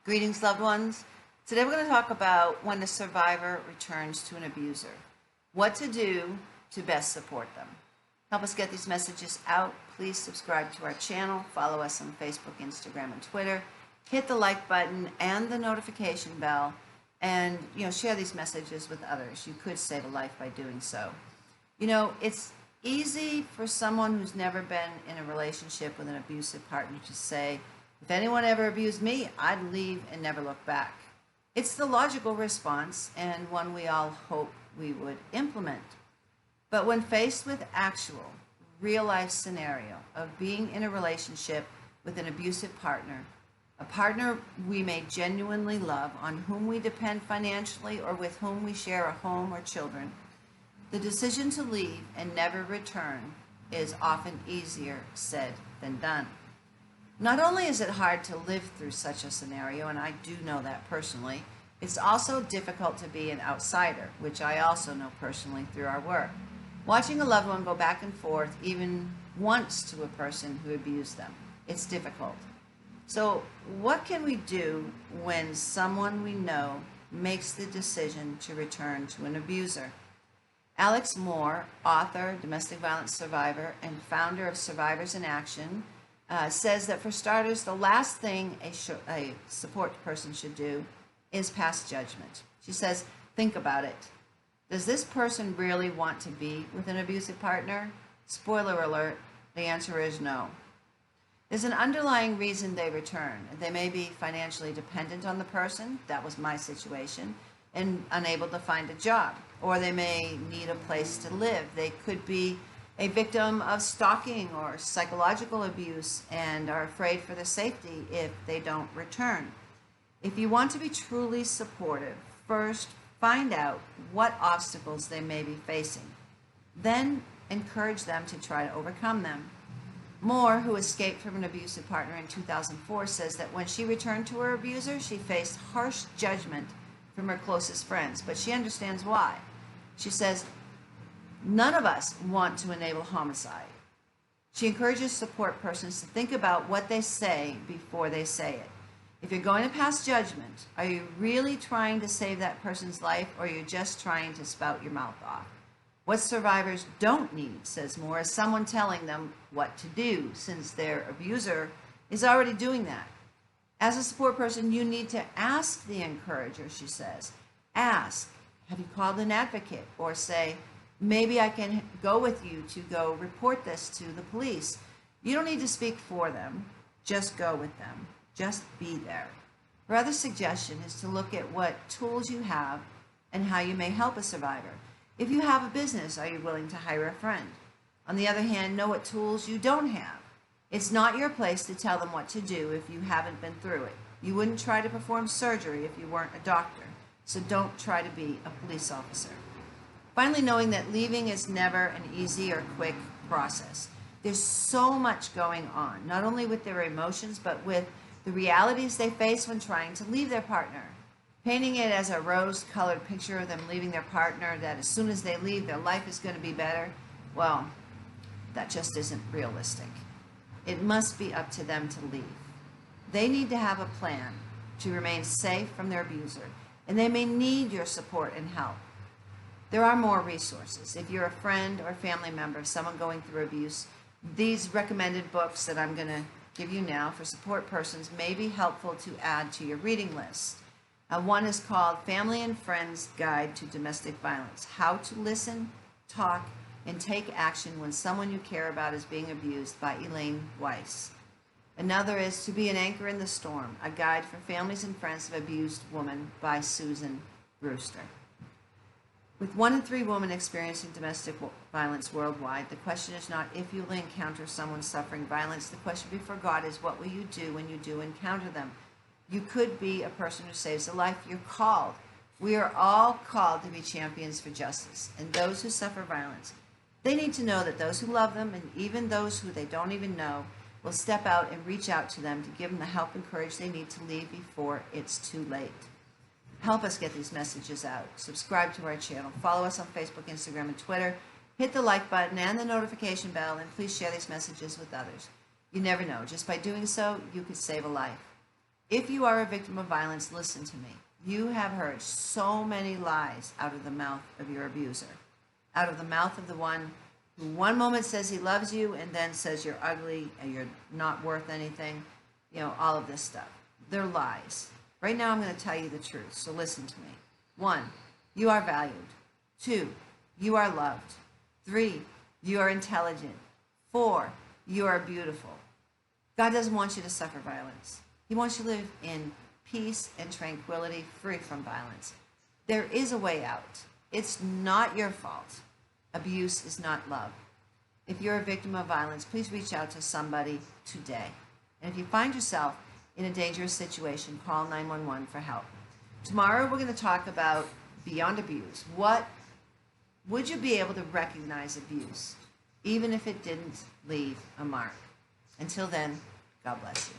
Greetings, loved ones. Today we're going to talk about when a survivor returns to an abuser. What to do to best support them. Help us get these messages out. Please subscribe to our channel. Follow us on Facebook, Instagram, and Twitter. Hit the like button and the notification bell. And, share these messages with others. You could save a life by doing so. It's easy for someone who's never been in a relationship with an abusive partner to say, if anyone ever abused me, I'd leave and never look back. It's the logical response and one we all hope we would implement. But when faced with actual, real-life scenario of being in a relationship with an abusive partner, a partner we may genuinely love, on whom we depend financially or with whom we share a home or children, the decision to leave and never return is often easier said than done. Not only is it hard to live through such a scenario, and I do know that personally, it's also difficult to be an outsider, which I also know personally through our work. Watching a loved one go back and forth even once to a person who abused them, it's difficult. So what can we do when someone we know makes the decision to return to an abuser? Alex Moore, author, domestic violence survivor, and founder of Survivors in Action, says that for starters, the last thing a support person should do is pass judgment. She says, think about it. Does this person really want to be with an abusive partner? Spoiler alert, the answer is no. There's an underlying reason they return. They may be financially dependent on the person, that was my situation, and unable to find a job. Or they may need a place to live. They could be a victim of stalking or psychological abuse and are afraid for their safety if they don't return. If you want to be truly supportive, first find out what obstacles they may be facing. Then encourage them to try to overcome them. Moore, who escaped from an abusive partner in 2004, says that when she returned to her abuser, she faced harsh judgment from her closest friends, but she understands why. She says, none of us want to enable homicide. She encourages support persons to think about what they say before they say it. If you're going to pass judgment, are you really trying to save that person's life, or are you just trying to spout your mouth off? What survivors don't need, says Moore, is someone telling them what to do, since their abuser is already doing that. As a support person, you need to ask the encourager, she says. Ask, have you called an advocate? Or say, maybe I can go with you to go report this to the police. You don't need to speak for them. Just go with them. Just be there. Her other suggestion is to look at what tools you have and how you may help a survivor. If you have a business, are you willing to hire a friend? On the other hand, know what tools you don't have. It's not your place to tell them what to do if you haven't been through it. You wouldn't try to perform surgery if you weren't a doctor. So don't try to be a police officer. Finally, knowing that leaving is never an easy or quick process. There's so much going on, not only with their emotions, but with the realities they face when trying to leave their partner. Painting it as a rose-colored picture of them leaving their partner, that as soon as they leave, their life is going to be better, well, that just isn't realistic. It must be up to them to leave. They need to have a plan to remain safe from their abuser, and they may need your support and help. There are more resources. If you're a friend or family member of someone going through abuse, these recommended books that I'm going to give you now for support persons may be helpful to add to your reading list. One is called Family and Friends Guide to Domestic Violence: How to Listen, Talk, and Take Action When Someone You Care About is Being Abused, by Elaine Weiss. Another is To Be an Anchor in the Storm: A Guide for Families and Friends of Abused Women, by Susan Brewster. With 1 in 3 women experiencing domestic violence worldwide, the question is not if you'll encounter someone suffering violence. The question before God is, what will you do when you do encounter them? You could be a person who saves a life. You're called. We are all called to be champions for justice. And those who suffer violence, they need to know that those who love them, and even those who they don't even know, will step out and reach out to them to give them the help and courage they need to leave before it's too late. Help us get these messages out. Subscribe to our channel. Follow us on Facebook, Instagram, and Twitter. Hit the like button and the notification bell, and please share these messages with others. You never know. Just by doing so, you could save a life. If you are a victim of violence, listen to me. You have heard so many lies out of the mouth of your abuser, out of the mouth of the one who one moment says he loves you and then says you're ugly and you're not worth anything, all of this stuff. They're lies. Right now I'm going to tell you the truth, so listen to me. 1, you are valued. 2, you are loved. 3, you are intelligent. 4, you are beautiful. God doesn't want you to suffer violence. He wants you to live in peace and tranquility, free from violence. There is a way out. It's not your fault. Abuse is not love. If you're a victim of violence, please reach out to somebody today. And if you find yourself in a dangerous situation, call 911 for help. Tomorrow we're going to talk about beyond abuse. Would you be able to recognize abuse, even if it didn't leave a mark? Until then, God bless you.